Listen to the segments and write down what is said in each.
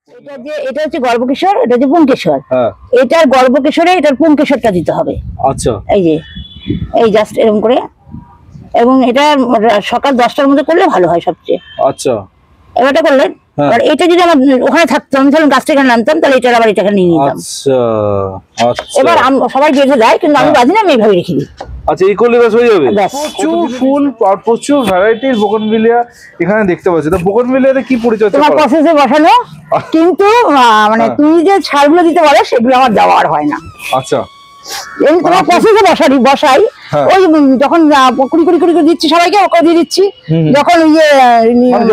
এটা হচ্ছে গর্ভকিশোর, এটা হচ্ছে পুংকেশর। এটার গর্ভকিশোরে এটার পুংকেশরটা দিতে হবে। আচ্ছা, এই জাস্ট এরকম করে, এবং এটা সকাল 10টার মধ্যে করলে ভালো হয় সবচেয়ে। আচ্ছা, এবারটা করলে আর এটা যদি আমার ওখানে থাকতাম, তাহলে গাছ থেকে নামতাম, তাহলে এটা আবার এটাকে নিয়ে নিতাম। আচ্ছা, এবার সবাই বেঁধে দেয়, কিন্তু আমি বাঁধি না, আমি এইভাবে রেখে দিই। আচ্ছা, এই করলে ব্যাস হয়ে যাবে। প্রচুর ফুল আর প্রচুর ভ্যারাইটির বোগনভিলিয়া এখানে দেখতে পাচ্ছি। তো বোগনভিলিয়াতে কি পরিচর্যা তোমার প্রসেসে বসানো, কিন্তু মানে তুমি যে ছাড়গুলো দিতে পারো সেগুলো আমার দেওয়া আর হয় না। আচ্ছা, এই তোমার প্রসেসে বসাই, ওই যখন কুড়ি কুড়ি কুড়ি করে দিচ্ছি সবাইকে, ওকে দিয়ে দিচ্ছি। যখন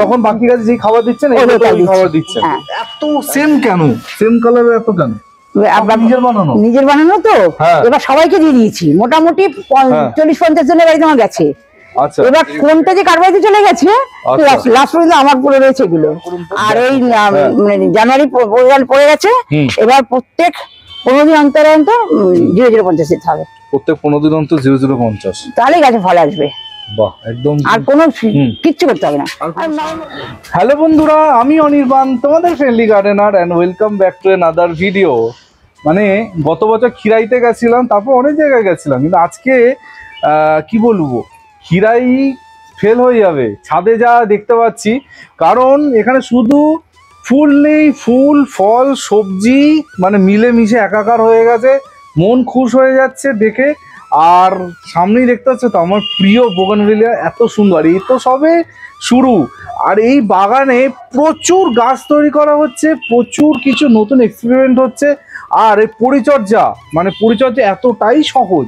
যখন বাকি কাছে যে খাবার দিচ্ছেন খাবার দিচ্ছেন, এত সেম কেন? সেম কালারের এত কেন? নিজের বানানো তো, এবার সবাইকে দিয়ে দিয়েছি। মোটামুটি 40-50 জনের বাড়িতে আমার গেছে। এবার কোনটা যে কার বাড়িতে চলে গেছে লাস্ট পর্যন্ত আমার পড়ে রয়েছে এগুলো। আর এই জানুয়ারি পড়ে গেছে, এবার প্রত্যেক 15 দিন অন্তর অন্তর 0050 দিতে হবে। প্রত্যেক 15 দিন অন্তর 0050, তাহলে গাছে ফল আসবে। বাহ, একদম। আর কোনো কিচ্ছু করতে হবে না। হ্যালো বন্ধুরা, আমি অনির্বাণ, তোমাদের friendly gardener, and welcome back to another video. মানে গত বছর খিরাইতে গেছিলাম, তারপর অনেক জায়গায় গেছিলাম, কিন্তু আজকে কি বলবো, খিরাই ফেল হয়ে যাবে ছাদে যা দেখতে পাচ্ছি। কারণ এখানে শুধু ফুল নেই, ফুল ফল সবজি মানে মিলেমিশে একাকার হয়ে গেছে। মন খুশ হয়ে যাচ্ছে দেখে। আর সামনেই দেখতে পাচ্ছ তো আমার প্রিয় বোগনভিলিয়া, এত সুন্দর। এই তো সবে শুরু। আর এই বাগানে প্রচুর গাছ তৈরি করা হচ্ছে, প্রচুর কিছু নতুন এক্সপেরিমেন্ট হচ্ছে। আর এই পরিচর্যা এতটাই সহজ,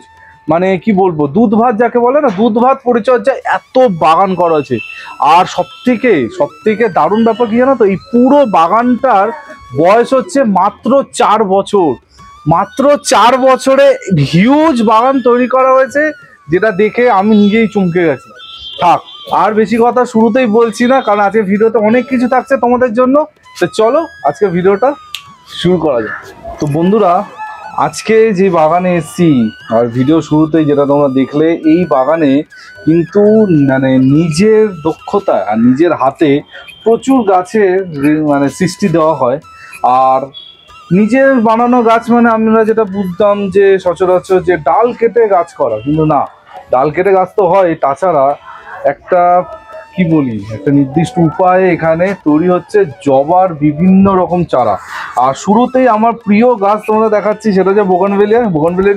মানে কি বলবো, দুধ ভাত যাকে বলে না, দুধ ভাত পরিচর্যা এত বাগান করা আছে। আর সব থেকে দারুণ ব্যাপার কি জানো তো, এই পুরো বাগানটার বয়স হচ্ছে মাত্র 4 বছর। মাত্র 4 বছরে হিউজ বাগান তৈরি করা হয়েছে, যেটা দেখে আমি নিজেই চমকে গেছি। থাক, আর বেশি কথা শুরুতেই বলছি না, কারণ আজকে ভিডিওতে অনেক কিছু থাকছে তোমাদের জন্য। তো চলো আজকে ভিডিওটা শুরু করা যাক। তো বন্ধুরা, আজকে যে বাগানে এসেছি, আর ভিডিও শুরুতেই যেটা তোমরা দেখলে, এই বাগানে কিন্তু মানে নিজের দক্ষতা আর নিজের হাতে প্রচুর গাছের মানে সৃষ্টি দেওয়া হয়। আর নিজের বানানো গাছ মানে আমরা যেটা বুঝতাম যে সচরাচর যে ডাল কেটে গাছ করা, কিন্তু না, ডাল কেটে গাছ তো হয়, তাছাড়া একটা কি বলি, একটা নির্দিষ্ট উপায়ে এখানে তৈরি হচ্ছে জবার বিভিন্ন রকম চারা। আর শুরুতেই আমার প্রিয় গাছ তোমরা দেখাচ্ছি, সেটা হচ্ছে বোগনভিলিয়া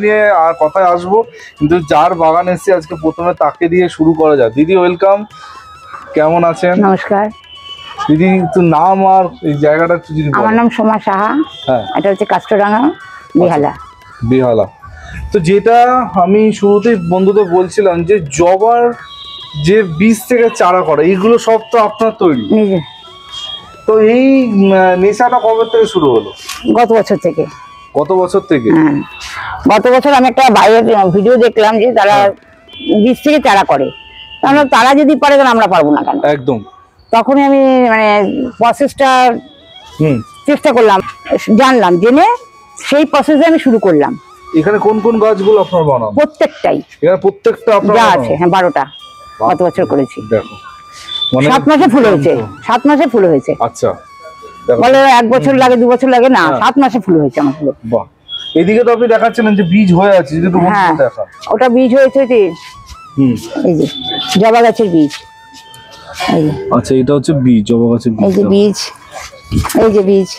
নিয়ে আর কথায় আসবো, কিন্তু যার বাগান এসেছি আজকে প্রথমে তাকে দিয়ে শুরু করা যায়। দিদি ওয়েলকাম, কেমন আছেন? নমস্কার দিদি, তো নাম আর এই জায়গাটা একটু যদি। আমার নাম সোমা সাহা, এটা হচ্ছে কাস্টরাঙ্গা, বেহালা। তো যেটা আমি শুরুতেই বন্ধুদের বলছিলাম যে জবার যে বীজ থেকে চারা করে, এইগুলো সব তো আপনার তৈরি? তো এই নেশাটা কবে থেকে শুরু হলো? গত বছর থেকে। গত বছর থেকে? গত বছর আমি একটা বাইরের ভিডিও দেখলাম যে তারা বীজ থেকে চারা করে। তারা যদি পারে, তাহলে আমরা পারবো না কেন? একদম। তখনই আমি মানে প্রসেসটা চেষ্টা করলাম, জানলাম, জেনে সেই প্রসেসে আমি শুরু করলাম। এখানে কোন কোন গাছগুলো আপনার বানানো? প্রত্যেকটাই। এখানে প্রত্যেকটা আপনার আছে? হ্যাঁ, 12টা গত বছর করেছি। দেখো, 7 মাসে ফুল হয়েছে। 7 মাসে ফুল হয়েছে। আচ্ছা, বলে 1 বছর লাগে, 2 বছর লাগে না, 7 মাসে ফুল হয়েছে আমার ফুল। বাহ। এদিকে তো আপনি দেখাচ্ছিলেন যে বীজ হয়ে আছে, যদি একটু দেখান। ওটা বীজ হয়েছে যে এই যে জবা গাছের বীজ। আচ্ছা, এটা হচ্ছে বীজ, জবা গাছের বীজ। এই যে বীজ, এই যে বীজ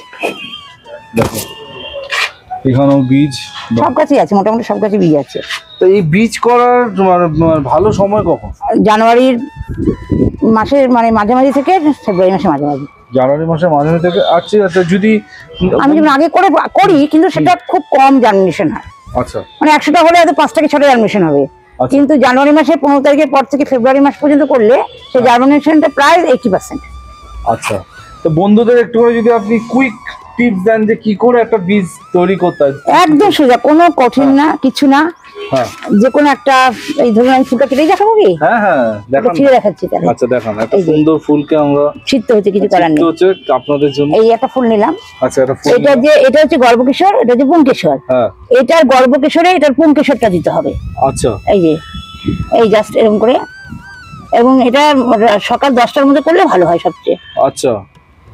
দেখো, এখানেও বীজ। সব গাছই আছে, মোটামুটি সব গাছে বীজ আছে। তো এই বীজ করার ভালো সময় কখন? জানুয়ারির মাসের মানে মাঝামাঝি থেকে ফেব্রুয়ারি মাসের মাঝামাঝি। জানুয়ারি মাসের মাঝামাঝি থেকে। আচ্ছা, যদি আমি যেমন আগে করি, কিন্তু সেটা খুব কম জার্মিনেশন হয়। আচ্ছা, মানে 100টা হলে হয়তো 5 থেকে 6টা জার্মিনেশন হবে। কিন্তু জানুয়ারি মাসের 15 তারিখের পর থেকে ফেব্রুয়ারি মাস পর্যন্ত করলে সেই জার্মিনেশনটা প্রায় 80%। আচ্ছা, তো বন্ধুদের একটু করে যদি আপনি কুইক টিপস দেন যে কি করে একটা বীজ তৈরি করতে হয়। একদম সোজা, কোনো কঠিন না, কিছু না। যে কোনো একটা, এই ধরুন আমি ফুলটা কেটেই দেখাবো কি? দেখান, ছিঁড়ে দেখাচ্ছি তাহলে। আচ্ছা, দেখান। একটা সুন্দর ফুলকে আমরা ছিঁড়তে হচ্ছে, কিছু করার নেই, হচ্ছে আপনাদের জন্য। এই একটা ফুল নিলাম। আচ্ছা, এটা হচ্ছে গর্ভকিশোর, এটা হচ্ছে পুংকেশর। এটার গর্ভকিশোরে এটার পুংকেশরটা দিতে হবে। আচ্ছা, এই জাস্ট এরকম করে, এবং এটা সকাল 10টার মধ্যে করলে ভালো হয় সবচেয়ে। আচ্ছা,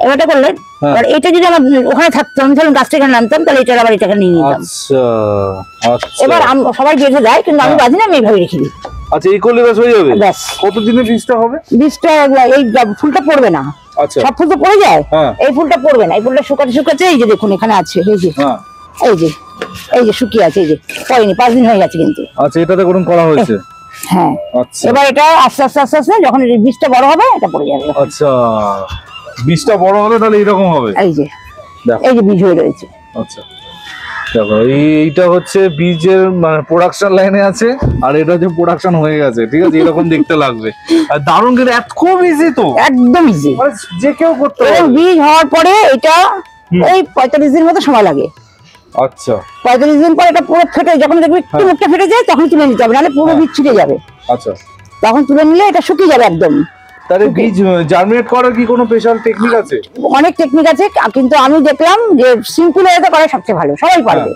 এবারটা করলেন, আর এটা যদি আমার ওখানে থাকতো, আমি ধরুন গাছটা এখানে নামতাম, তাহলে এটা আবার এটাকে নিয়ে নিতাম। আচ্ছা আচ্ছা, এবার সবাই বেঁধে দেয়, কিন্তু আমি বাঁধি না, আমি এইভাবে রেখে দিই। আচ্ছা, এই করলে ব্যাস হয়ে যাবে? ব্যাস। কতদিনে বীজটা হবে? বীজটা এই ফুলটা পড়বে না। আচ্ছা, সব ফুল তো পড়ে যায়, এই ফুলটা পড়বে না। এই ফুলটা শুকাতে শুকাতে, এই যে দেখুন এখানে আছে, এই যে এই যে শুকিয়ে আছে, এই যে পড়েনি, 5 দিন হয়ে গেছে কিন্তু। আচ্ছা, এটাতে গরম করা হয়েছে? হ্যাঁ। আচ্ছা, এবার এটা আস্তে আস্তে আস্তে আস্তে যখন বীজটা বড় হবে, এটা পড়ে যাবে। আচ্ছা, বীজটা বড় হলে তাহলে এরকম হবে। এই যে এই যে বীজ হয়ে রয়েছে। আচ্ছা, দেখো এইটা হচ্ছে বীজের মানে প্রোডাকশন লাইনে আছে, আর এটা হচ্ছে প্রোডাকশন হয়ে গেছে, ঠিক আছে? এরকম দেখতে লাগবে। আর দারুণ, কিন্তু এত খুব ইজি তো, একদম ইজি, মানে যে কেউ করতে পারে। বীজ হওয়ার পরে এটা ওই 45 দিন মতো সময় লাগে। আচ্ছা, 45 দিন পর এটা পুরো ফেটে, যখন দেখবি একটু মুখটা ফেটে যায়, তখন তুলে নিতে হবে, নাহলে পুরো বীজ ছিটে যাবে। আচ্ছা, তখন তুলে নিলে এটা শুকিয়ে যাবে একদম। তাহলে বীজ জার্মিনেট করার কি কোনো স্পেশাল টেকনিক আছে? অনেক টেকনিক আছে, কিন্তু আমি দেখলাম যে সিম্পল ওয়েতে করা সবচেয়ে ভালো, সবাই পারবে।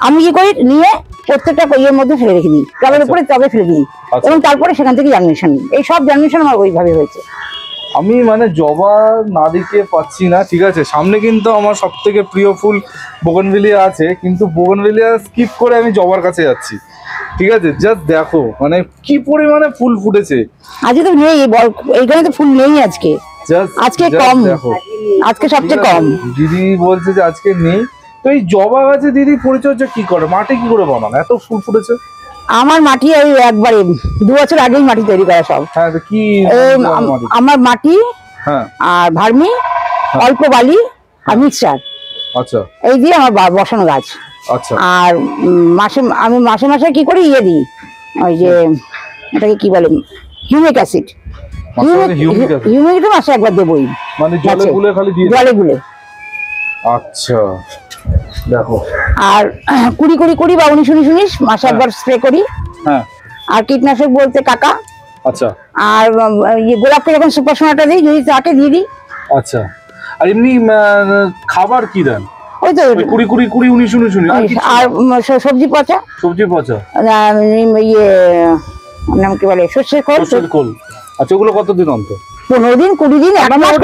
আমি কি করি, নিয়ে প্রত্যেকটা ইয়ের মধ্যে ফেলে রেখে দিই, টবের উপরে টবে ফেলে দিই, এবং তারপরে সেখান থেকে জার্মিনেশন। এই সব জার্মিনেশন আমার ওইভাবে হয়েছে। আমি মানে জবা না দিকে পাচ্ছি না, ঠিক আছে? সামনে কিন্তু আমার সব থেকে প্রিয় ফুল বোগনভিলিয়া আছে, কিন্তু বোগনভিলিয়া স্কিপ করে আমি জবার কাছে যাচ্ছি, ঠিক আছে? জাস্ট দেখো মানে কি পরিমাণে ফুল ফুটেছে। আজকে তো নেই, এইখানে তো ফুল নেই আজকে, আজকে কম, আজকে সবচেয়ে কম। দিদি বলছে যে আজকে নেই। তো এই জবা গাছে দিদি পরিচর্যা কি করে, মাটি কি করে বানান, এত ফুল ফুটেছে? আমার মাটি এই একবারে 2 বছর আগেই মাটি তৈরি করা সব। হ্যাঁ, কি আমার মাটি, হ্যাঁ, আর ভার্মি, অল্প বালি আর মিক্সচার, আচ্ছা, এই দিয়ে আমার বসানো গাছ। আচ্ছা, আর আমি মাসে মাসে কি করি, ইয়ে দিই, ওই যে এটাকে কি বলে, হিউমিক অ্যাসিড। হিউমিক তো মাসে একবার দেবই, মানে জলে গুলে খালি দিয়ে? জলে গুলে। আচ্ছা, দেখো। আর 20 বা 19 মাসে একবার স্প্রে করি। হ্যাঁ। আর কীটনাশক বলতে কাকা। আচ্ছা। আর গোলাপকে যখন সুপার সোনাটা দিই, যদি তাকে দিয়ে দিই। আচ্ছা। আর এমনি খাবার কি দেন? ওই তো 20 আর সবজি পচা। সবজি পচা, ইয়ে নাম কি বলে, সর্ষের খোল। আচ্ছা, ওগুলো কতদিন অন্তর? 15 দিন, 20 দিন, এক মাস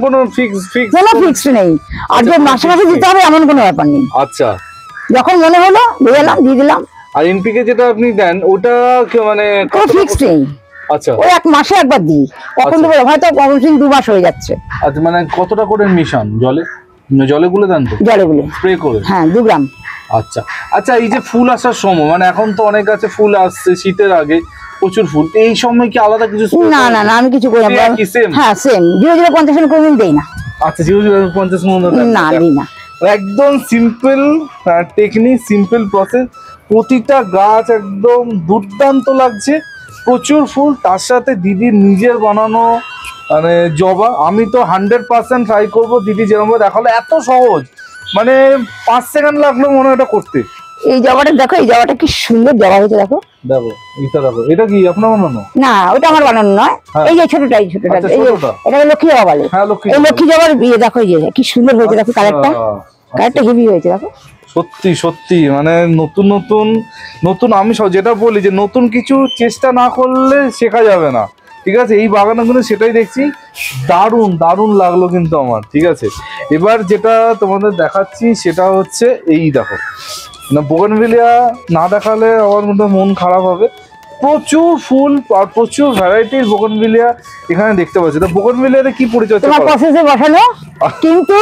কোনো ফিক্সড নেই। আর যে মাসে মাসে দিতে হবে এমন কোনো ব্যাপার নেই। আচ্ছা, যখন মনে হলো দিয়ে দিলাম। আর এনপিকে যেটা আপনি দেন ওটা মানে কোনো ফিক্সড নেই। আচ্ছা, ওই এক মাসে একবার দিই, কখন দেবো, হয়তো 2 মাস হয়ে যাচ্ছে। আচ্ছা, মানে কতটা করে মিশান জলে গুলে দেন? তো জলে গুলে স্প্রে করে? হ্যাঁ, 2 গ্রাম। আচ্ছা আচ্ছা, এই যে ফুল আসার সময়, মানে এখন তো অনেক গাছে ফুল আসছে শীতের আগে, প্রচুর ফুল, এই সময় কি আলাদা কিছু? না না না, আমি কিছু করি না। হ্যাঁ, সেম 0.050 কোনদিন দেই না। আচ্ছা, 0.050 না, দিই না। একদম সিম্পল টেকনিক, সিম্পল প্রসেস। প্রতিটা গাছ একদম দুর্দান্ত লাগছে, প্রচুর ফুল, তার সাথে দিদির নিজের বানানো মানে জবা। আমি তো 100% ট্রাই করবো দিদি যেরকম দেখালো, এত সহজ, মানে 5 সেকেন্ড লাগলো মনে হয় এটা করতে। এই জবাটা দেখো, এই জবাটা কি সুন্দর জবা হয়েছে, দেখো। দেখো এটা, দেখো এটা কি আপনার বানানো? না, ওটা আমার বানানো নয়। এই যে ছোটটা, এই ছোটটা, এই যে এটা লক্ষ্মী জবা বলে। হ্যাঁ, লক্ষ্মী। এই লক্ষ্মী জবার বিয়ে দেখো, এই যে কি সুন্দর হয়েছে, দেখো কালারটা হেভি হয়েছে, দেখো। সত্যি সত্যি মানে নতুন আমি যেটা বলি যে নতুন কিছু চেষ্টা না করলে শেখা যাবে না, ঠিক আছে? এই বাগানগুলো সেটাই দেখছি, দারুণ দারুণ লাগলো কিন্তু আমার, ঠিক আছে? এবার যেটা তোমাদের দেখাচ্ছি সেটা হচ্ছে এই দেখো, না বোগনভিলিয়া না দেখালে আমার মতো মন খারাপ হবে। প্রচুর ফুল আর প্রচুর ভ্যারাইটির বোগনভিলিয়া এখানে দেখতে পাচ্ছি। তো বোগনভিলিয়াতে কি পরিচর্যা তোমার প্রসেসে বসানো, কিন্তু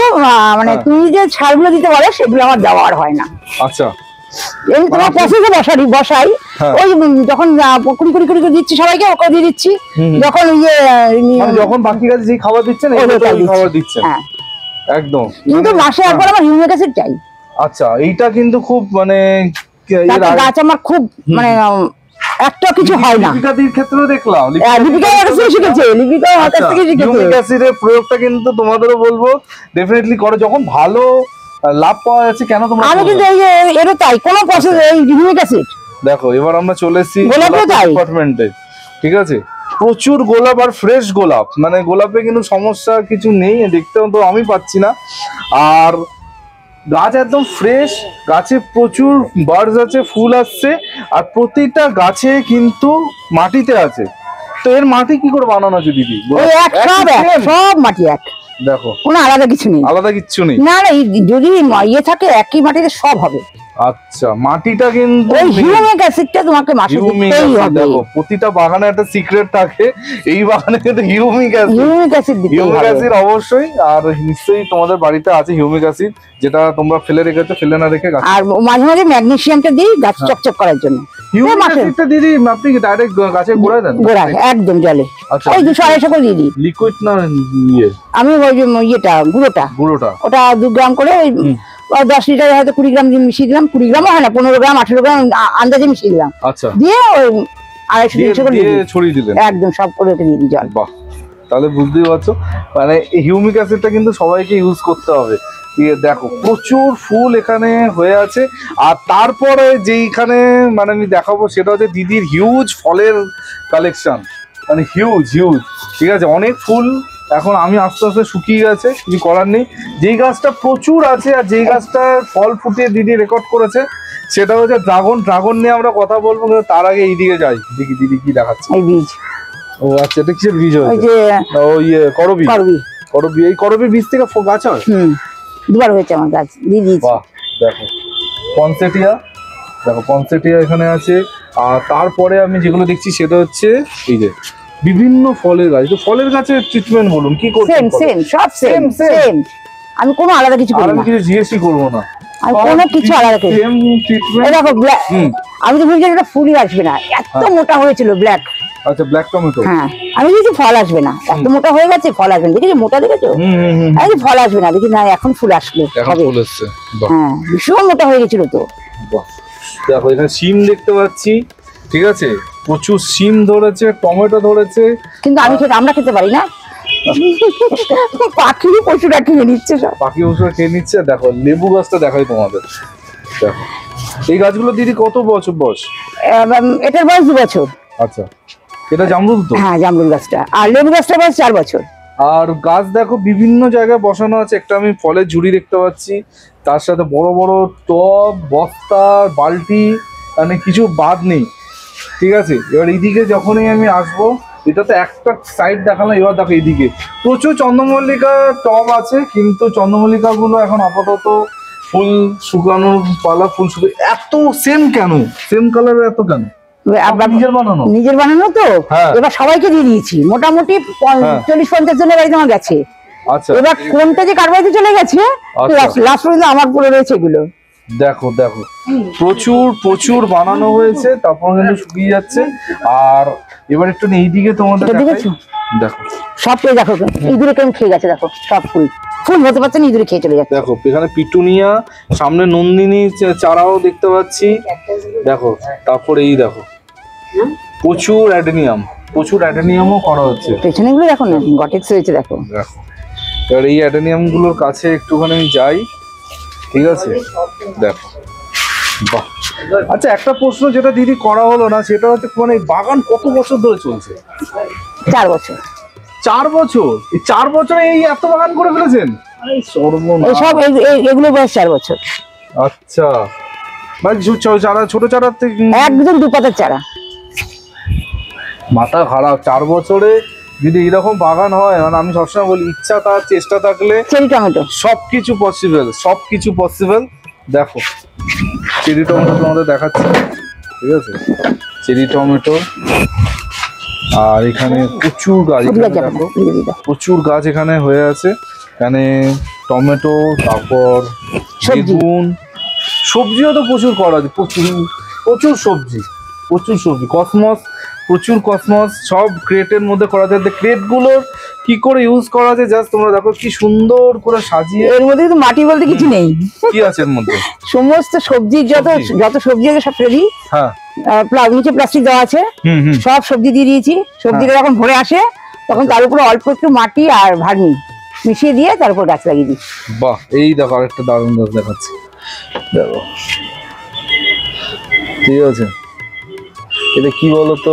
মানে তুমি যে ছাড়গুলো দিতে পারো সেগুলো আমার দেওয়া আর হয় না। আচ্ছা, এই তোমার প্রসেসে বসাই, ওই যখন 20 করে দিচ্ছি সবাইকে, ওকে দিয়ে দিচ্ছি। যখন যখন বাকি গাছে যে খাবার দিচ্ছেন এই খাবার দিচ্ছেন, একদম। কিন্তু মাসে একবার আমার হিউমিক অ্যাসিড চাই। আচ্ছা, এইটা কিন্তু খুব মানে গাছ আমার খুব মানে একটা কিছু হয় না। লিপিকাদির ক্ষেত্রেও দেখলাম, লিপিকা আমার কাছে শিখেছে, লিপিকা আমার কাছ থেকে শিখেছে। হিউমিক অ্যাসিডের প্রয়োগটা কিন্তু তোমাদেরও বলবো ডেফিনেটলি করো, যখন ভালো লাভ পাওয়া যাচ্ছে। কেন তোমরা? আমি কিন্তু এই যে এরও তাই, কোনো প্রসেস এই হিউমিক অ্যাসিড। দেখো এবার আমরা চলে এসেছি ডিপার্টমেন্টে, ঠিক আছে? প্রচুর গোলাপ আর ফ্রেশ গোলাপ, মানে গোলাপে কিন্তু সমস্যা কিছু নেই, দেখতেও তো আমি পাচ্ছি না। আর গাছ একদম ফ্রেশ, গাছে প্রচুর বার্ডস আছে, ফুল আসছে, আর প্রতিটা গাছে কিন্তু মাটিতে আছে। তো এর মাটি কি করে বানানো আছে দিদি? সব মাটি এক, দেখো কোনো আলাদা কিছু নেই, আলাদা কিচ্ছু নেই। না না, যদি ইয়ে থাকে একই মাটিতে সব হবে। আচ্ছা, মাটিটা কিন্তু ওই হিউমিক অ্যাসিডটা তোমাকে মাসে দিতেই হবে। দেখো প্রতিটা বাগানে একটা সিক্রেট থাকে, এই বাগানে কিন্তু হিউমিক অ্যাসিড দিতেই হিউমিক হবে। অ্যাসিড অবশ্যই, আর নিশ্চয়ই তোমাদের বাড়িতে আছে হিউমিক অ্যাসিড, যেটা তোমরা ফেলে রেখেছো, ফেলে না রেখে গাছ। আর মাঝে মাঝে ম্যাগনেসিয়ামটা দিই গাছ চকচক করার জন্য। হিউমিক অ্যাসিডটা দিদি আপনি কি ডাইরেক্ট গাছের গোড়ায় দেন? গোড়ায় একদম জলে, আচ্ছা, ওই 200-250 করে দিয়ে দিই। লিকুইড না ইয়ে? আমি ওই যে ইয়েটা গুঁড়োটা ওটা 2 গ্রাম করে ওই 10 লিটারে হয়তো 20 গ্রাম মিশিয়ে দিলাম, 20 গ্রামও হয় না, 15 গ্রাম 18 গ্রাম আন্দাজে মিশিয়ে দিলাম। আচ্ছা, দিয়ে ওই 250-300 করে দিয়ে ছড়িয়ে দিলেন একদম সব করে দিয়ে দিই জল। বাহ, তাহলে বুঝতেই পারছো মানে হিউমিক অ্যাসিডটা কিন্তু সবাইকে ইউজ করতে হবে। দেখো প্রচুর ফুল এখানে হয়ে আছে, আর তারপরে যেইখানে মানে আমি দেখাবো সেটা হচ্ছে দিদির হিউজ ফলের কালেকশন, মানে হিউজ। ঠিক আছে, অনেক ফুল এখন আমি আস্তে আস্তে শুকিয়ে গেছে, কিছু করার নেই। যেই গাছটা প্রচুর আছে আর যেই গাছটার ফল ফুটিয়ে দিদি রেকর্ড করেছে সেটা হচ্ছে ড্রাগন নিয়ে আমরা কথা বলবো, কিন্তু তার আগে এইদিকে যাই, দেখি দিদি কি দেখাচ্ছে। এই বীজ, ও আচ্ছা, এটা কিসের বীজ ওই হয়েছে? যে ও ইয়ে করবি, এই করবি বীজ থেকে গাছ হয়? দুবার হয়েছে আমার গাছ দিয়ে দিয়েছি। বাহ, দেখো পনসেটিয়া এখানে আছে। আর তারপরে আমি যেগুলো দেখছি সেটা হচ্ছে এই যে বিভিন্ন ফলের গাছ। তো ফলের গাছের ট্রিটমেন্ট বলুন, কি করছেন? সেম সব সেম, আমি কোনো আলাদা কিছু করি না। আমি কিছু জিজ্ঞেসই করবো না, আমি কোনো কিছু আলাদা করি না। Same treatment. এই দেখো আমি তো ভেবেছিলাম এটা ফুলই আসবে না, এত মোটা হয়েছিল ব্ল্যাক। আচ্ছা, ব্ল্যাক টমেটো। হ্যাঁ, আমি দেখছি ফল আসবে না, এত মোটা হয়ে গেছে, ফল আসবে না। দেখেছো মোটা, দেখেছো? আমি ফল আসবে না, দেখি না এখন ফুল আসলো। ফুল এসছে। হ্যাঁ, ভীষণ মোটা হয়ে গেছিল তো। দেখো এখানে শিম দেখতে পাচ্ছি, ঠিক আছে, প্রচুর শিম ধরেছে, টমেটো ধরেছে, কিন্তু আমরা খেতে পারি না, পাখি পশুরা খেয়ে নিচ্ছে সব। পাখি পশুরা খেয়ে নিচ্ছে। দেখো লেবু গাছটা দেখাই তোমাদের, দেখো এই গাছগুলো দিদি কত বছর বয়স? এটার বয়স 2 বছর। আচ্ছা, এটা জামরুল তো? হ্যাঁ, জামরুল গাছটা। আর লেবু গাছটার বয়স 4 বছর। আর গাছ দেখো বিভিন্ন জায়গায় বসানো আছে। একটা আমি ফলের ঝুড়ি দেখতে পাচ্ছি, তার সাথে বড় বড় টব, বস্তা, বালতি, মানে কিছু বাদ নেই। ঠিক আছে, এবার এইদিকে যখনই আমি আসবো, এটা তো একটা সাইড দেখালাম, এবার দেখো এইদিকে প্রচুর চন্দ্রমল্লিকা টব আছে, কিন্তু চন্দ্রমল্লিকা গুলো এখন আপাতত ফুল শুকানোর পালা, ফুল শুকিয়ে এত সেম কেন, সেম কালারের এত কেন? নিজের বানানো তো, এবার সবাইকে দিয়ে দিয়েছি, মোটামুটি 40-50 জনের বাড়িতে আমার গেছে। আচ্ছা, এবার কোনটা যে কার বাড়িতে চলে গেছে লাস্ট পর্যন্ত আমার পড়ে রয়েছে এগুলো। দেখো প্রচুর বানানো হয়েছে, তারপর কিন্তু শুকিয়ে যাচ্ছে। আর এবার একটু এইদিকে তোমাদের দেখেছো, দেখো সবটাই দেখো ইঁদুরে কেমন খেয়ে গেছে। দেখো সব ফুল হতে পারছে না, ইঁদুরে খেয়ে চলে যাচ্ছে। দেখো এখানে পিটুনিয়া, সামনে নন্দিনী চারাও দেখতে পাচ্ছি। দেখো তারপরে এই দেখো প্রচুর অ্যাডেনিয়ামও করা হচ্ছে পেছনে গুলো দেখো না, গটেক্স হয়েছে। দেখো এবার এই অ্যাডেনিয়াম গুলোর কাছে একটুখানি আমি যাই, ঠিক আছে? দেখো বাহ। আচ্ছা, একটা প্রশ্ন যেটা দিদি করা হলো না, সেটা হচ্ছে মানে বাগান কত বছর ধরে চলছে? 4 বছর। 4 বছর? এই 4 বছরে এই এত বাগান করে ফেলেছেন? সব এগুলো বয়স 4 বছর। আচ্ছা, মানে চারা, ছোট চারা থেকে একদম 2 পাতার চারা। মাথা খারাপ, 4 বছরে যদি এরকম বাগান হয়। মানে আমি সবসময় বলি, ইচ্ছা তার, চেষ্টা থাকলে চেরি টমেটো সবকিছু পসিবল। দেখো চেরি টমেটো তোমাদের দেখাচ্ছি, ঠিক আছে? Cherry tomato. আর এখানে প্রচুর গাছ, দেখো প্রচুর গাছ এখানে হয়ে আছে। এখানে টমেটো, তারপর বেগুন, সবজিও তো প্রচুর করা আছে, প্রচুর সবজি, কসমস সব ক্রেটের মধ্যে করা যায়। ক্রেট গুলোর কি করে ইউজ করা যায় জাস্ট তোমরা দেখো, কি সুন্দর করে সাজিয়ে। এর মধ্যে কিন্তু মাটি বলতে কিছু নেই। কি আছে এর মধ্যে? সমস্ত সবজির যত সবজি আছে সব রেডি। হ্যাঁ, নিচে প্লাস্টিক দেওয়া আছে, সব সবজি দিয়ে দিয়েছি। সবজিটা যখন ভরে আসে তখন তার উপরে অল্প একটু মাটি আর ভার্মি মিশিয়ে দিয়ে তার উপর গাছ লাগিয়ে দিই। বাহ, এই দেখো আরেকটা দারুণ গাছ দেখাচ্ছি, দেখো, ঠিক আছে? এটা কি বলতো,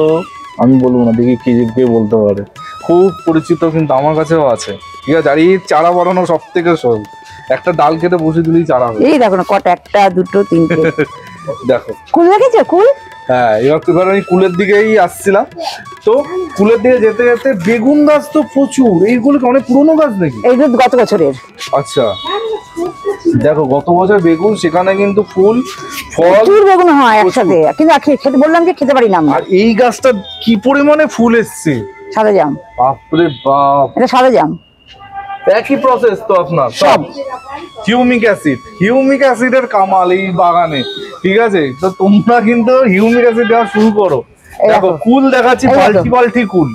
আমি বলবো না, দেখি কে বলতে পারে। খুব পরিচিত, কিন্তু আমার কাছেও আছে, ঠিক আছে? আর এই চারা বানানো সব থেকে সহজ, একটা ডাল কেটে বসে দিলেই চারা হবে। এই দেখো না কটা, 1, 2, 3, 4 দেখো কুল দেখেছো? কুল হ্যাঁ এবার আমি কুলের দিকেই আসছিলাম, তো কুলের দিকে যেতে যেতে বেগুন গাছ তো প্রচুর, এইগুলো কি অনেক পুরোনো গাছ নাকি? এইগুলো গত বছরের। আচ্ছা দেখো গত বছর বেগুন, সেখানে কিন্তু ফুল ফল প্রচুর বেগুন হয় একসাথে, কিন্তু খেতে বললাম যে খেতে পারি না আমরা। আর এই গাছটা কি পরিমাণে ফুল এসছে, সাদা জাম, বাপরে বাপ। এটা সাদা জাম, একই প্রসেস তো আপনার সব। হিউমিক অ্যাসিডের কামাল এই বাগানে, ঠিক আছে? তো তোমরা কিন্তু হিউমিক অ্যাসিড দেওয়া শুরু করো। দেখো কুল দেখাচ্ছি, বালতি বালতি কুল,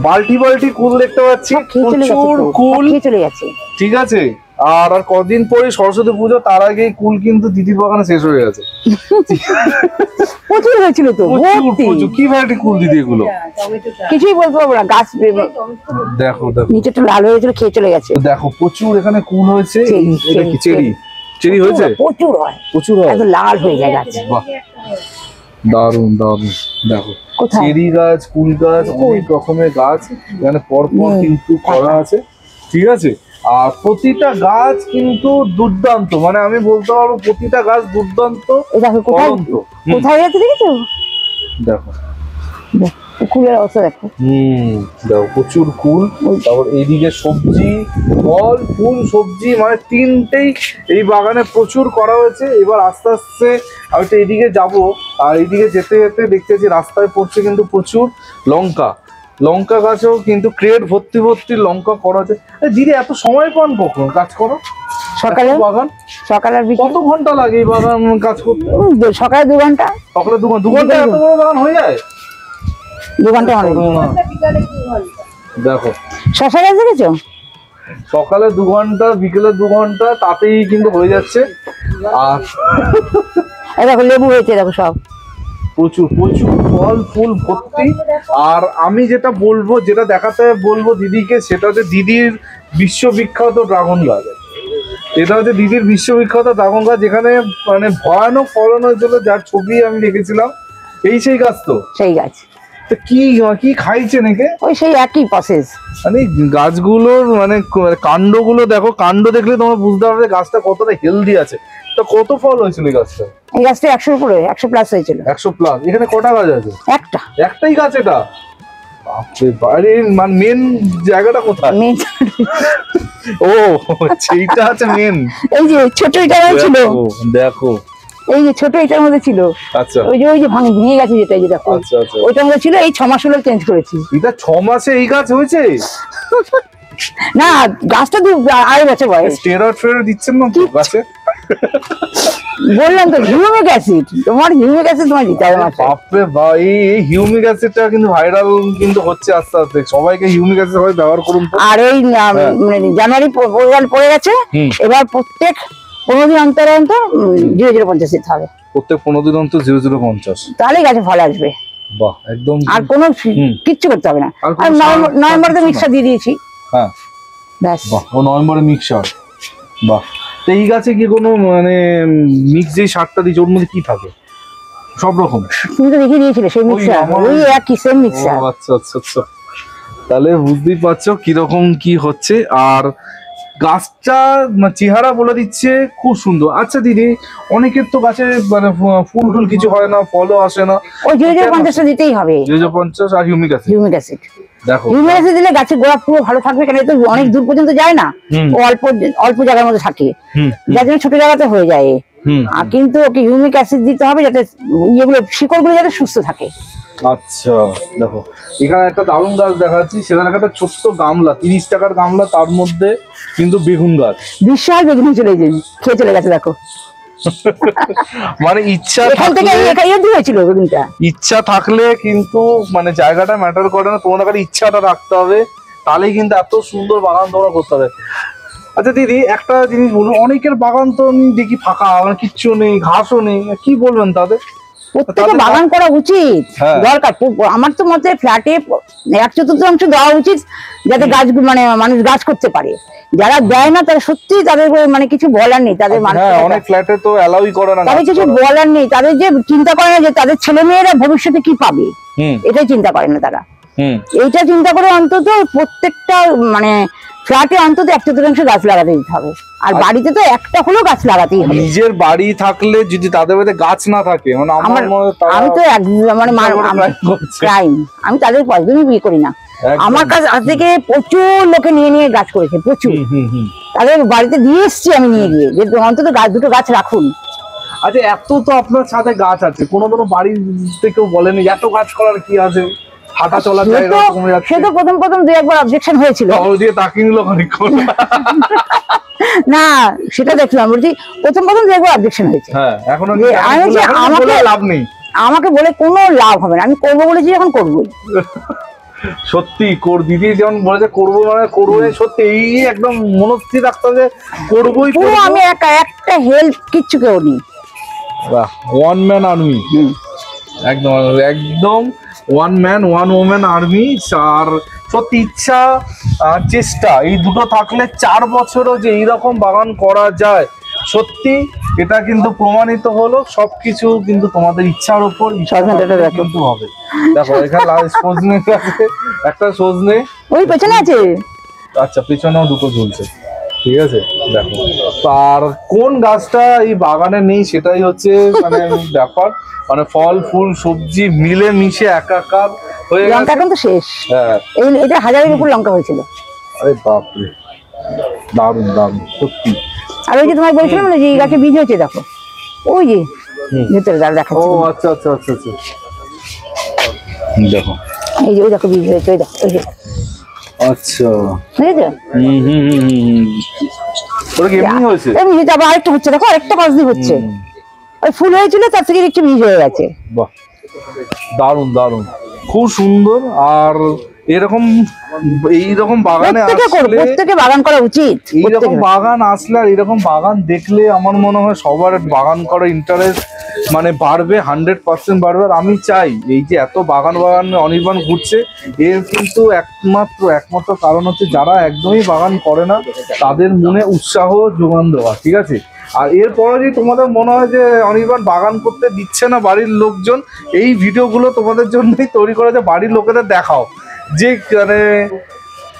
বালতি বালতি কুল দেখতে পাচ্ছি, প্রচুর কুল চলে যাচ্ছে, ঠিক আছে? আর কদিন পরে সরস্বতী পুজো, তার আগেই কুল কিন্তু দিদির বাগানে শেষ হয়ে গেছে। প্রচুর হয়েছিল তো, প্রচুর। কি ভ্যারাইটি কুল দিদি এগুলো? কিছুই বলতে পারবো না, গাছ দেখো দেখো নিচে একটু লাল হয়েছিল, খেয়ে চলে গেছে। দেখো প্রচুর এখানে কুল হয়েছে। এটা কি চেরি? চেরি হয়েছে? প্রচুর হয়, প্রচুর হয়, একদম লাল হয়ে যায় গাছ। বাহ দারুন দারুন। দেখো চেরি গাছ, কুল গাছ, অনেক রকমের গাছ এখানে পরপর কিন্তু করা আছে, ঠিক আছে? আর প্রতিটা গাছ কিন্তু দুর্দান্ত, মানে আমি বলতে পারবো প্রতিটা গাছ দুর্দান্ত। কোথায় গেছে দেখেছো? দেখো কুলের অবস্থা দেখো। দেখো প্রচুর কুল। তারপর এইদিকে সবজি, ফল, ফুল, সবজি, মানে তিনটেই এই বাগানে প্রচুর করা হয়েছে। এবার আস্তে আস্তে আমি তো এইদিকে যাবো, আর এইদিকে যেতে যেতে দেখতেছি রাস্তায় পড়ছে কিন্তু প্রচুর লঙ্কা। লঙ্কা গাছেও কিন্তু ক্রেট ভর্তি ভর্তি লঙ্কা করা আছে। দিদি এত সময় পান কখন কাজ করো? সকালে বাগান, সকালে কত ঘন্টা লাগে এই বাগান কাজ করতে? সকালে 2 ঘন্টা। সকালে 2 ঘন্টা? 2 ঘন্টা এত বড় বাগান হয়ে যায়? 2 ঘন্টা মানে দেখো শশা গাছ দেখেছো? সকালে 2 ঘন্টা, বিকেলে 2 ঘন্টা, তাতেই কিন্তু হয়ে যাচ্ছে। আর দেখো লেবু হয়েছে, দেখো সব প্রচুর প্রচুর ফল ফুল ভর্তি। আর আমি যেটা বলবো, যেটা দেখাতে বলবো দিদিকে, সেটা হচ্ছে দিদির বিশ্ববিখ্যাত ড্রাগন গাছ। এটা হচ্ছে দিদির বিশ্ববিখ্যাত ড্রাগন গাছ, যেখানে মানে ভয়ানক ফলন হয়েছিল, যার ছবি আমি দেখেছিলাম। এই সেই গাছ তো? সেই গাছ। কি কি খাইছে নাকি? ওই সেই একই প্রসেস। মানে গাছগুলোর মানে কাণ্ডগুলো দেখো, কাণ্ড দেখলে তোমরা বুঝতে পারবে গাছটা কতটা হেলদি আছে। তো কত ফল হয়েছিল এই গাছটা? এই গাছটা 100 উপরে, 100 প্লাস হয়েছিল। 100 প্লাস। এখানে কটা গাছ আছে? একটাই গাছ এটা? বাপরে বাড়ি মানে মেন জায়গাটা কোথায়? ও সেইটা আছে মেন। এই যে ছোট এটা ছিল, দেখো এই যে ছোট এটার মধ্যে ছিল। আচ্ছা ওই যে ভেঙে গেছে যেটা, এই যে দেখো। আচ্ছা আচ্ছা, ওইটার মধ্যে ছিল, এই 6 মাস হলো চেঞ্জ করেছি। এটা 6 মাসে এই গাছ হয়েছে? না, গাছটা 2.5 বছর বয়স। স্টেরয়েড ফেরয়েড দিচ্ছেন না তো গাছে? বললাম তো হিউমিক অ্যাসিড, তোমার হিউমিক অ্যাসিড তোমার দিতে হবে। বাপরে ভাই, এই হিউমিক অ্যাসিডটা কিন্তু ভাইরাল কিন্তু হচ্ছে আস্তে আস্তে। সবাইকে হিউমিক অ্যাসিড সবাই ব্যবহার করুন। আর এই মানে জানুয়ারি পড়ে গেছে, এবার প্রত্যেক 15 দিন অন্তর অন্তর 0050 দিতে হবে। প্রত্যেক 15 দিন অন্তর 0050, তাহলে গাছে ফল আসবে। বাহ একদম। আর কোনো কিচ্ছু করতে হবে না। আর নভেম্বরে তো মিক্সার দিয়ে দিয়েছি। হ্যাঁ ব্যাস। বাহ, ও নভেম্বরে মিক্সার। বাহ। তো এই গাছে কি কোনো মানে মিক্স যে সারটা দিয়েছে ওর মধ্যে কি থাকে? সব রকম? তুমি তো দেখিয়ে দিয়েছিলে সেই মিক্সার, ওই একই সেম মিক্সার। আচ্ছা আচ্ছা আচ্ছা, তাহলে বুঝতেই পারছো কিরকম কি হচ্ছে। আর গাছটা চেহারা বলে দিচ্ছে খুব সুন্দর। আচ্ছা দিদি, অনেকের তো গাছে মানে ফুল টুল কিছু হয় না, ফলও আসে না, ওই 0050 দিতেই হবে। 0050 আর হিউমিক অ্যাসিড। হিউমিক অ্যাসিড দেখো হিউমিক অ্যাসিড দিলে গাছের গোড়া পুরো ভালো থাকবে, কারণ এটা অনেক দূর পর্যন্ত যায় না, ও অল্প জায়গার মধ্যে থাকে, যার জন্য ছোট জায়গাতে হয়ে যায়। আর কিন্তু ওকে হিউমিক অ্যাসিড দিতে হবে যাতে ইয়েগুলো, শিকড়গুলো যাতে সুস্থ থাকে। আচ্ছা দেখো এখানে একটা দারুণ গাছ দেখাচ্ছি, সেখানে একটা ছোট্ট গামলা, 30 টাকার গামলা, তার মধ্যে কিন্তু বেগুন গাছ, বিশাল বেগুন খেয়ে চলে গেছে। দেখো মানে ইচ্ছা হয়েছিল বেগুনটা, ইচ্ছা থাকলে কিন্তু মানে জায়গাটা ম্যাটার করে না, তোমাদের কাছে ইচ্ছাটা রাখতে হবে, তাহলেই কিন্তু এত সুন্দর বাগান তোমরা করতে হবে। আচ্ছা দিদি একটা জিনিস বলুন, অনেকের বাগান তো দেখি ফাঁকা, মানে কিচ্ছু নেই, ঘাসও নেই, কি বলবেন তাদের? প্রত্যেকে বাগান করা উচিত, দরকার। আমার তো মতে ফ্ল্যাটে 1/4 দেওয়া উচিত, যাতে গাছ মানে মানুষ গাছ করতে পারে। যারা দেয় না তারা সত্যি, তাদের মানে কিছু বলার নেই। তাদের অনেক ফ্ল্যাটে তো অ্যালাউই করে না, তাদের কিছু বলার নেই। তাদের যে চিন্তা করে না যে তাদের ছেলে মেয়েরা ভবিষ্যতে কি পাবে, এটাই চিন্তা করে না তারা। এইটা চিন্তা করে অন্তত প্রত্যেকটা মানে ফ্ল্যাটে অন্তত 1/4 গাছ লাগাতে দিতে হবে। আর বাড়িতে তো একটা হলেও গাছ লাগাতেই হবে। নিজের বাড়ি থাকলে যদি তাদের বাড়িতে গাছ না থাকে মানে আমি তো ক্রাইম, আমি তাদের পয়সাই বিয়ে করি না। আমার কাছে আজ থেকে প্রচুর লোকে নিয়ে নিয়ে গাছ করেছে, প্রচুর। তাদের বাড়িতে দিয়ে এসছি আমি নিয়ে গিয়ে, যে অন্তত দুটো গাছ রাখুন। আচ্ছা, এত তো আপনার সাথে গাছ আছে, কোনো বাড়ির থেকেও বলেনি এত গাছ করার কি আছে, হাঁটা চলার জায়গা কমে যাচ্ছে? সে তো প্রথম দুই একবার অবজেকশন হয়েছিল, দিয়ে তাকিয়ে নিল খানিকক্ষণ। না সেটা দেখলাম, বলছি প্রথম দুই একবার অবজেকশন হয়েছে। হ্যাঁ, এখন আমাকে লাভ নেই, আমাকে বলে কোনো লাভ হবে না, আমি করবো বলেছি এখন করবোই। সত্যি দিদি যেমন বলেছে করবো মানে করবোই, সত্যি এই একদম মনস্থির রাখতে হবে করবোই। আমি একটা হেল্প কিচ্ছু কেউ নেই, ওয়ান ম্যান আর্মি, একদম একদম one man one women army. আর সত্যি ইচ্ছা আর চেষ্টা এই দুটো থাকলে 4 বছরও যে এইরকম বাগান করা যায়, সত্যি এটা কিন্তু প্রমাণিত হলো। সবকিছু কিন্তু তোমাদের ইচ্ছার উপর কিন্তু হবে। দেখো এখানে সজনে আছে, একটা সজনে ওই পেছনে আছে, আচ্ছা পেছনেও দুটো ঝুলছে, ঠিক আছে। দেখো আর কোন গাছটা এই বাগানে নেই সেটাই হচ্ছে মানে ব্যাপার, মানে ফল ফুল সবজি মিলে মিশে একাকার হয়ে গেছে। লঙ্কা কিন্তু শেষ, হ্যাঁ এটা 1000-এর উপর লঙ্কা হয়েছিল। আরে বাপরে, দারুণ দারুণ সত্যি। আর ওই যে তোমায় বলছিলাম না যে এই গাছে বীজ হয়েছে, দেখো ওই যে ভিতরে দেখাচ্ছি। ও আচ্ছা আচ্ছা আচ্ছা আচ্ছা, দেখো এই যে ওই দেখো বীজ হয়েছে, ওই দেখো ওই যে। আচ্ছা বুঝেছো? ওটা কি এমনি হয়েছে? এমনি হয়েছে, আবার আরেকটা হচ্ছে, দেখো আরেকটা পাশ দিয়ে হচ্ছে। ওই ফুল হয়েছিল, তার থেকে একটু বীজ হয়ে গেছে। বাহ, দারুণ দারুণ, খুব সুন্দর। আর এইরকম বাগানে প্রত্যেকে বাগান করা উচিত। এইরকম বাগান আসলে আর এরকম বাগান দেখলে আমার মনে হয় সবার বাগান করার ইন্টারেস্ট মানে বাড়বে, 100% বাড়বে। আর আমি চাই এই যে এত বাগান অনির্বাণ ঘুরছে, এর কিন্তু একমাত্র কারণ হচ্ছে যারা একদমই বাগান করে না তাদের মনে উৎসাহ যোগান দেওয়া, ঠিক আছে। আর এরপরে যদি তোমাদের মনে হয় যে অনির্বাণ বাগান করতে দিচ্ছে না বাড়ির লোকজন, এই ভিডিওগুলো তোমাদের জন্যই তৈরি করা, যে বাড়ির লোকেদের দেখাও যে মানে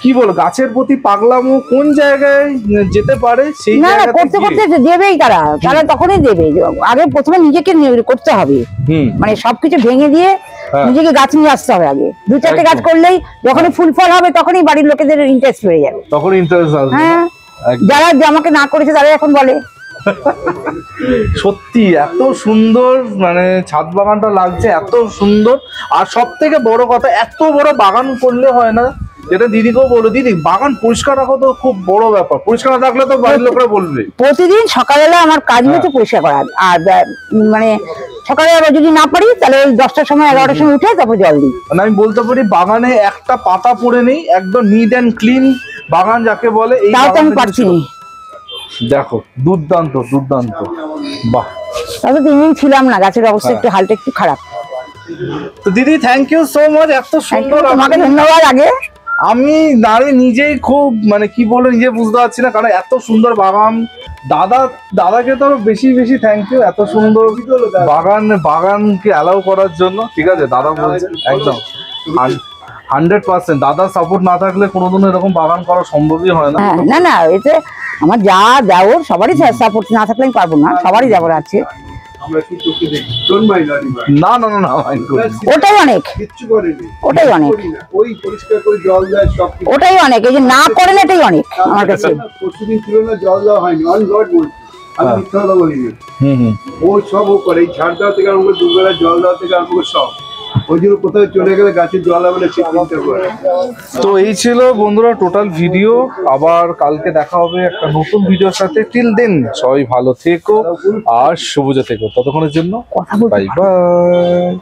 কি বল গাছের প্রতি পাগলামো কোন জায়গায় যেতে পারে, সেই জায়গায় করতে করতে দেবেই তারা তখনই দেবে। আগে প্রথমে নিজেকে করতে হবে, মানে সবকিছু ভেঙে দিয়ে নিজেকে গাছ নিয়ে আসতে হবে। আগে 2-4টে গাছ করলেই যখনই ফুল ফল হবে তখনই বাড়ির লোকেদের ইন্টারেস্ট বেড়ে যাবে, তখন ইন্টারেস্ট আসবে। হ্যাঁ, যারা আমাকে না করেছে তারা এখন বলে। সত্যি এত সুন্দর মানে ছাদ বাগানটা লাগছে, এত সুন্দর। আর সব থেকে বড় কথা, এত বড় বাগান করলে হয় না, যেটা দিদিকেও বলো, দিদি বাগান পরিষ্কার রাখো তো খুব বড় ব্যাপার, পরিষ্কার না রাখলে তো বাড়ির লোকরা বলবে। প্রতিদিন সকালবেলা আমার কাজ হচ্ছে পরিষ্কার করা। আর মানে সকালে যদি না পারি তাহলে ওই 10টার সময় 11টার সময় উঠে তারপর জল দিই। মানে আমি বলতে পারি বাগানে একটা পাতা পড়ে নেই, একদম নিট অ্যান্ড ক্লিন বাগান যাকে বলে। এই তাও তো আমি পারছি না। দেখো দুর্দান্ত দুর্দান্ত, বাহ। তবে 3 দিন ছিলাম না, গাছের অবস্থা একটু হালটা একটু খারাপ। তো দিদি থ্যাংক ইউ সো মাচ, এত সুন্দর। তোমাকে ধন্যবাদ। আগে আমি নিজেই খুব মানে কি বলে নিজে বুঝতে পারছি না, কারণ এত সুন্দর বাগান। দাদাকে তো বেশি বেশি থ্যাংক ইউ, এত সুন্দর বাগানকে অ্যালাউ করার জন্য, ঠিক আছে। দাদা বলছে একদম 100%, দাদার সাপোর্ট না থাকলে কোনোদিনও এরকম বাগান করা সম্ভবই হয় না। না না, এতে আমার যা দেওর সবারই সাপোর্ট না থাকলে আমি পারবো না, সবারই দেওর আছে। না না না না, ওটাই অনেক, ওটাই অনেক, ওটাই অনেক। এই যে না করেন এটাই অনেক আমার কাছে। প্রতিদিন ছিল না, জল দেওয়া হয়নি, অন লট বলছি, আমি মিথ্যা কথা বলিনি। ও সব ও করে, এই ঝাড় দেওয়া থেকে আরম্ভ করে দুবেলা জল দেওয়া থেকে আরম্ভ করে সব। ওই জন্য কোথাও চলে গেলে গাছের জল হবে না, চিন্তা করে। তো এই ছিল বন্ধুরা টোটাল ভিডিও। আবার কালকে দেখা হবে একটা নতুন ভিডিওর সাথে। টিল দেন সবাই ভালো থেকো আর সবুজে থেকো। ততক্ষণের জন্য বাই বাই।